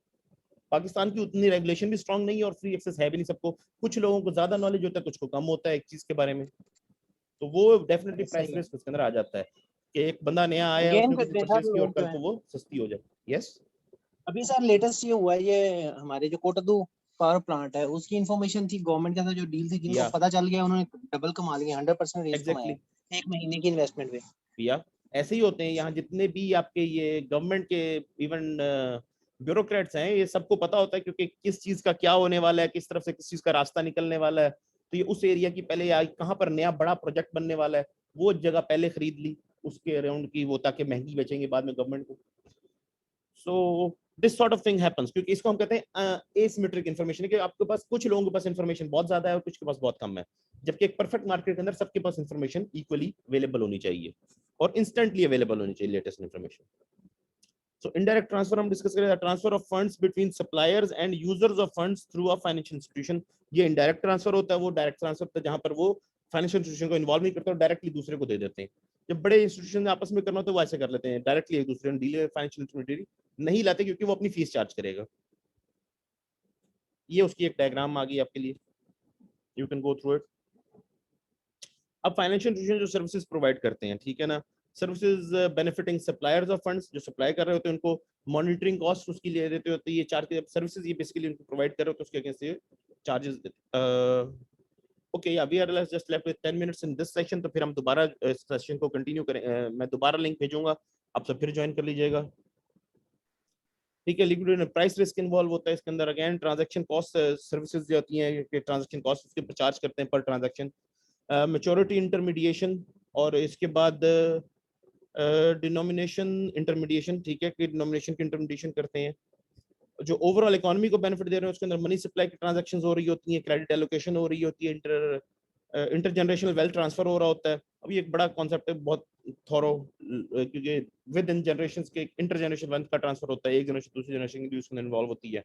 पाकिस्तान की उतनी रेगुलेशन भी स्ट्रांग नहीं है और फ्री एक्सेस है भी नहीं सबको, कुछ लोगों को ज्यादा नॉलेज होता है, कुछ को कम होता है एक चीज के बारे में, तो वो डेफिनेटली ऐसा प्राइस ही है। रिस्क उसके अंदर आ जाता है कि एक बंदा नया आया है, गेन उसने कुछ करते हैं परचेज सर किया और लोग जो कल है। को वो सस्ती हो जाए। यस अभी सर लेटेस्ट ये हुआ है, ये हमारे जो कोटद्दू पावर प्लांट है उसकी इन्फॉर्मेशन थी गवर्नमेंट के साथ जो डील थी, जिनको या पता चल गया उन्होंने डबल कमा लिया, 100% रेस कमाया एग्जैक्टली है एक महीने की इन्वेस्टमेंट पे। या ऐसे ही होते हैं यहाँ जितने भी आपके ये गवर्नमेंट के इवन ब्यूरोक्रेट्स हैं, ये सबको पता होता है क्योंकि किस चीज का क्या होने वाला है, किस तरफ से किस चीज का रास्ता निकलने वाला है, तो ये उस एरिया की पहले या कहाँ पर नया बड़ा प्रोजेक्ट बनने वाला है वो जगह पहले खरीद ली उसके अराउंड की, वो ताकि महंगी बेचेंगे बाद में गवर्नमेंट को। So this sort of thing happens, क्योंकि इसको हम कहते हैं एसिमेट्रिक इन्फॉर्मेशन, कि आपके पास कुछ लोगों के पास इन्फॉर्मेशन बहुत ज्यादा है और कुछ के पास बहुत कम है, जबकि एक परफेक्ट मार्केट के अंदर सबके पास इन्फॉर्मेशन इक्वली अवेलेबल होनी चाहिए और इंस्टेंटली अवेलेबल होनी चाहिए लेटेस्ट इन्फॉर्मेशन। सो इनडायरेक्ट ट्रांसफर हम डिस्कस करें, transfer of funds between suppliers and users of funds through a financial institution. ये इनडायरेक्ट ट्रांसफर होता है, वो डायरेक्ट ट्रांसफर होता है जहां पर वो फाइनेंशियल इंस्टीट्यूशन को इन्वॉल्व नहीं करते और डायरेक्टली दूसरे को दे देते हैं। जब बड़े इंस्टीट्यूशन आपस में करना हो तो वो ऐसे कर लेते हैं, डायरेक्टली एक दूसरे डीलर फाइनेंशियल इंटरमीडियरी नहीं लाते क्योंकि वो अपनी फीस चार्ज करेगा। ये उसकी एक डायग्राम आ गई आपके लिए, you can go through it. अब फाइनेंशियल इंस्टीट्यूशन जो सर्विसेज प्रोवाइड करते हैं, ठीक है ना, services benefiting suppliers of funds, जो सप्लाई कर रहे होते हैं उनको मॉनिटरिंग कॉस्ट उसकी ले देते होते हैं, ये चार्ज सर्विसेज ये बेसिकली उनको प्रोवाइड कर रहे होते हैं, उसके अगेंस्ट ये चार्जेस ओके या we are just left with 10 minutes in this session, तो फिर हम दोबारा इस सेशन को कंटिन्यू करें, मैं दोबारा लिंक भेजूंगा, आप सब फिर ज्वाइन कर लीजिएगा। ठीक है, लिक्विडिटी प्राइस रिस्क इन्वॉल्व होता है इसके अंदर, अगेन ट्रांजैक्शन कॉस्ट सर्विसेज जो होती हैं कि ट्रांजैक्शन कॉस्ट उसके ऊपर चार्ज करते हैं पर ट्रांजैक्शन, मैच्योरिटी इंटरमीडिएशन, और इसके बाद डिनोमिनेशन इंटरमीडिएशन, ठीक है कि डिनोमिनेशन की इंटरमीडिएशन करते हैं जो ओवरऑल इकोनॉमी को बेनिफिट दे रहे हैं, उसके अंदर मनी सप्लाई की ट्रांजैक्शन हो रही होती है, क्रेडिट एलोकेशन हो रही होती है, इंटरजनरेशनल वेल्थ ट्रांसफर हो रहा होता है। अब ये एक बड़ा कॉन्सेप्ट है बहुत थॉरो, क्योंकि विद इन जनरेशन के इंटर जनरेशन वेल्थ का ट्रांसफर होता है, एक जनरेशन दूसरी जनरेशन की उसमें इन्वॉल्व होती है,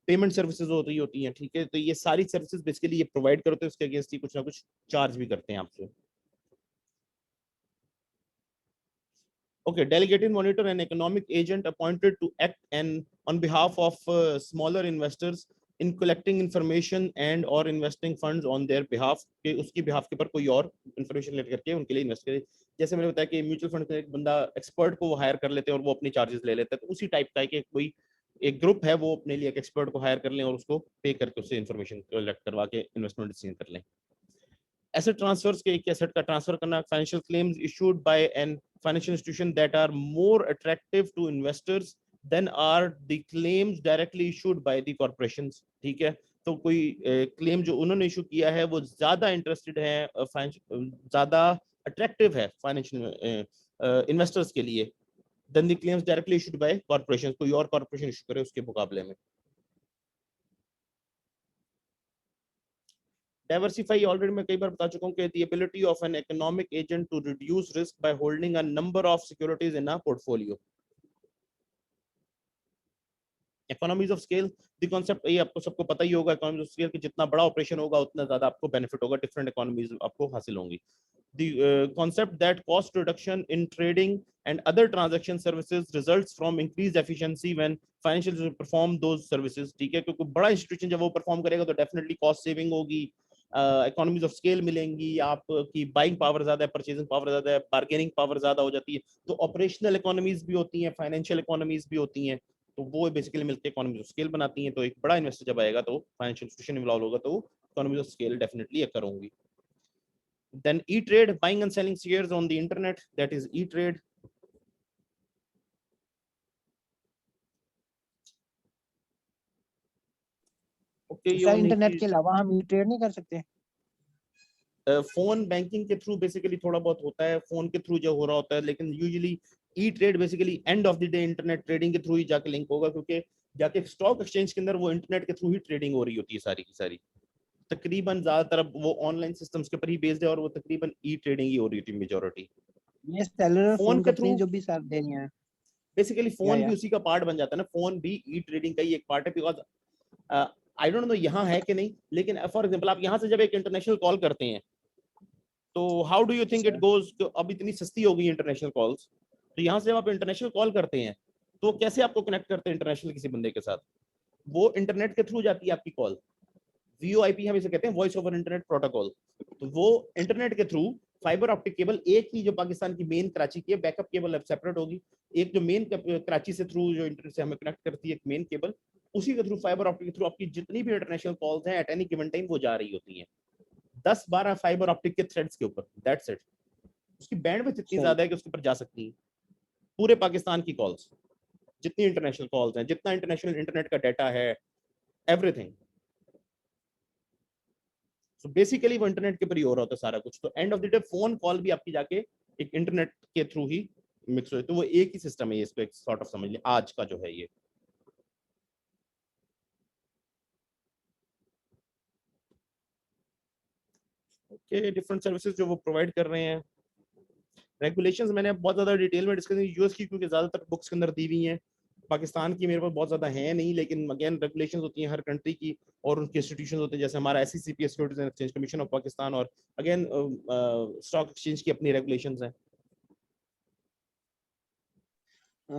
पेमेंट सर्विसेज होती हैं, ठीक है, तो ये सारी सर्विसेज बेसिकली ये प्रोवाइड करते हैं, उसके अगेंस्ट ही कुछ ना कुछ चार्ज भी करते हैं आपसे। Okay, delegated monitor, an economic agent appointed to act and on behalf of smaller investors in collecting information and or investing funds on their behalf, के उसकी behalf के पर कोई और information लेकर करके उनके लिए इन्वेस्ट करे। जैसे मैंने बताया कि म्यूचुअल फंड का एक बंदा एक्सपर्ट को वो हायर कर लेते हैं और वो अपनी चार्जेस ले लेते हैं, तो उसी टाइप का है कि कोई एक ग्रुप है वो अपने लिए एक एक्सपर्ट को हायर कर लें और उसको पे करके उससे इन्फॉर्मेशन कलेक्ट करवा के इन्वेस्टमेंट डिसीजन कर लें। एसेट ट्रांसफर्स के एक एसेट का ट्रांसफर करना, financial claims issued by an financial institution that are more attractive to investors than are the claims directly issued by the corporations, ठीक है, तो कोई क्लेम जो उन्होंने इशू किया है वो ज्यादा इंटरेस्टेड है, ज्यादा अट्रैक्टिव है फाइनेंशियल इन्वेस्टर्स के लिए then the claims directly issued by corporations, कोई और कॉर्पोरेशन इशू करे उसके मुकाबले में। डाइवर्सिफाई ऑलरेडी मैं कई बार बता चुका हूं कि the ability of an economic agent to reduce risk by holding a number of securities in a portfolio. Economies of scale, the concept ये आपको सबको पता ही होगा, इकोनॉमीज ऑफ स्केल कि जितना बड़ा ऑपरेशन होगा उतना ज्यादा आपको बेनिफिट होगा, डिफरेंट इकोनॉमीज आपको हासिल होंगी। The concept that cost reduction in trading and other transaction services results from increased efficiency when financial institutions perform those services, ठीक है, क्योंकि बड़ा इंस्टीट्यूशन जब वो परफॉर्म करेगा तो डेफिनेटली कॉस्ट सेविंग होगी, इकोनॉमीज ऑफ स्केल मिलेंगी, आपकी बाइंग पावर ज्यादा है, परचेजिंग पावर ज्यादा है, बार्गेनिंग पावर ज्यादा हो जाती है, तो ऑपरेशनल इकोनॉमीज भी होती हैं, फाइनेंशियल इकोनॉमीज भी होती हैं, तो वो बेसिकली मिलकर इकोनॉमीज ऑफ स्केल बनाती हैं। तो एक बड़ा इन्वेस्टर जब आएगा तो फाइनेंशियल इंस्टीट्यूशन इन्वॉल्व होगा तो इकोनॉमीज ऑफ स्केल डेफिनेटली अकर होंगी। Then e-trade, buying and selling shares on the internet, that is e-trade. Okay, ये सर उन्हीं इंटरनेट की के अलावा हम ट्रेड नहीं कर सकते? फोन बैंकिंग के थ्रू बेसिकली थोड़ा बहुत होता है, फोन के थ्रू जो हो रहा होता है, लेकिन usually E trade basically end of the day internet trading के थ्रू ही जाके लिंक होगा, क्योंकि जाके स्टॉक एक्सचेंज के अंदर वो इंटरनेट के थ्रू ही ट्रेडिंग हो रही होती है सारी की सारी। तकरीबन ज्यादातर अब वो ऑनलाइन सिस्टम्स के ऊपर ही बेस्ड है, और वो तकरीबन ई ट्रेडिंग ही हो रही होती है मेजोरिटी। ये सेलुलर फोन फोन के थ्रू कंपनी जो भी सर दे रही हैं। बेसिकली फोन भी या उसी का पार्ट बन जाता है ना, फोन भी ई ट्रेडिंग का ही एक पार्ट है। बिकॉज आई डोंट नो यहाँ है कि नहीं, लेकिन फॉर एग्जांपल आप यहाँ से जब एक इंटरनेशनल कॉल करते हैं, तो how do you think it sir goes, अब इतनी सस्ती हो गई इंटरनेशनल कॉल्स, तो यहाँ से जब आप इंटरनेशनल कॉल करते हैं तो कैसे आपको कनेक्ट करते हैं इंटरनेशनल किसी बंदे के साथ? वो इंटरनेट के थ्रू जाती है आपकी कॉल, VoIP हम इसे कहते हैं, वॉइस ओवर इंटरनेट प्रोटोकॉल। तो वो इंटरनेट के थ्रू फाइबर ऑप्टिक केबल, एक ही जो पाकिस्तान की मेन कराची की है, बैकअप केबल अब सेपरेट होगी, एक जो मेन कराची से थ्रू जो इंटरनेट से हमें कनेक्ट करती है एक मेन केबल, उसी के थ्रू फाइबर ऑप्टिक के थ्रू आपकी जितनी भी इंटरनेशनल कॉल्स हैं एट एनी गिवन टाइम वो जा रही होती हैं 10-12 फाइबर ऑप्टिक के थ्रेड्स के ऊपर, दैट्स इट। उसकी बैंडविड्थ इतनी सही। ज्यादा है कि उसके ऊपर जा सकती है पूरे पाकिस्तान की कॉल्स, जितनी इंटरनेशनल कॉल्स हैं, जितना इंटरनेशनल इंटरनेट का डाटा है, एवरीथिंग। सो बेसिकली वो इंटरनेट के ऊपर ही हो रहा होता है सारा कुछ। तो end of the day phone call भी आपकी जाके एक इंटरनेट के थ्रू ही मिक्स हो, तो वो एक ही सिस्टम है ये, इसको एक सॉर्ट ऑफ समझ लिया आज का जो है ये। ओके, डिफरेंट सर्विसेज जो वो प्रोवाइड कर रहे हैं। रेगुलेशंस मैंने बहुत ज्यादा डिटेल में डिस्कस नहीं, यूएस की क्योंकि ज्यादातर बुक्स के अंदर दी हुई हैं, पाकिस्तान की मेरे पास बहुत ज्यादा है नहीं, लेकिन अगेन रेगुलेशंस होती हैं हर कंट्री की, और उनके इंस्टीट्यूशंस होते हैं, जैसे हमारा SECP securities and exchange commission of Pakistan, और अगेन स्टॉक एक्सचेंज की अपनी रेगुलेशंस हैं।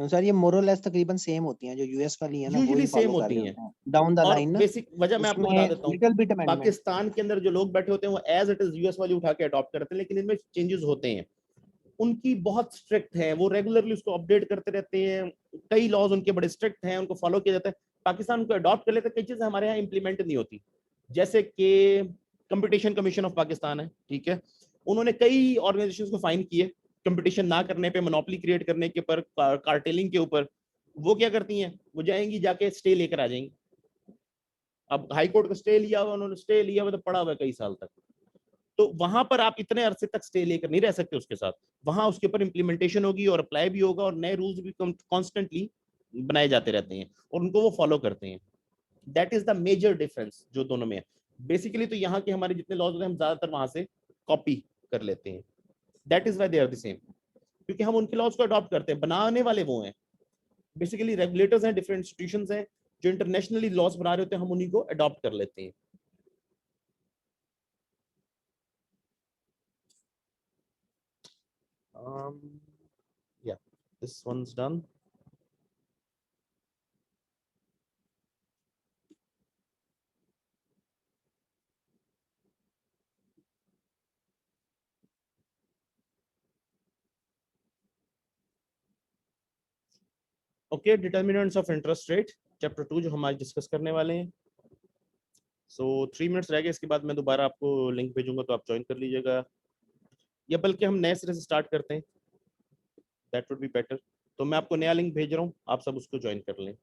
सर ये मोरलेस तकरीबन सेम होती हैं, जो यूएस वाली है ना वो यूजुअली ही सेम फॉलो कर होती रहे हैं, होते हैं डाउन द और लाइन ना। बेसिक वजह मैं आपको उसमें बता देता हूँ। Little bit amendment. पाकिस्तान के अंदर जो लोग बैठे होते हैं वो एज इट इज यूएस वाली उठा के अडॉप्ट करते हैं, लेकिन इनमें चेंजेस होते हैं, उनकी बहुत स्ट्रिक्ट है, वो रेगुलरली उसको अपडेट करते रहते हैं, कई लॉज उनके बड़े स्ट्रिक्ट हैं, उनको फॉलो किया जाता है। पाकिस्तान उनको अडॉप्ट कर लेता है, कई चीजें हमारे यहाँ इंप्लीमेंट नहीं होती, जैसे कि कंपटीशन कमीशन ऑफ पाकिस्तान है, ठीक है, उन्होंने कई ऑर्गेनाइजेशंस को फाइन किए कंपटीशन ना करने पे, मोनोपोली क्रिएट करने के ऊपर, कार्टेलिंग के ऊपर। वो क्या करती हैं, वो जाएंगी जाके स्टे लेकर आ जाएंगी। अब हाई कोर्ट का स्टे लिया हुआ, उन्होंने स्टे लिया हुआ तो पड़ा हुआ है कई साल तक, तो वहां पर आप इतने अरसे तक स्टे लेकर नहीं रह सकते उसके साथ, वहां उसके ऊपर इंप्लीमेंटेशन होगी और अप्लाई भी होगा, और नए रूल्स भी कॉन्स्टेंटली बनाए जाते रहते हैं, और उनको वो फॉलो करते हैं। That is the major difference जो दोनों में है। बेसिकली तो यहाँ के हमारे जितने लॉज होते हैं हम ज्यादातर वहां से कॉपी कर लेते हैं, that is why they are the same, क्योंकि हम उनके लॉज को अडॉप्ट करते हैं, बनाने वाले वो हैं, बेसिकली रेगुलेटर्स हैं, डिफरेंट इंस्टीट्यूशंस हैं जो इंटरनेशनली लॉज बना रहे होते हैं, हम उन्हीं को अडॉप्ट कर लेते हैं। Yeah, this one's done. Okay, determinants of interest rate chapter 2 जो हम आज डिस्कस करने वाले हैं। सो 3 मिनट्स रह गए, इसके बाद मैं दोबारा आपको लिंक भेजूंगा तो आप ज्वाइन कर लीजिएगा, या बल्कि हम नए सिरे से स्टार्ट करते हैं, दैट वुड बी बेटर। तो मैं आपको नया लिंक भेज रहा हूँ, आप सब उसको ज्वाइन कर लें।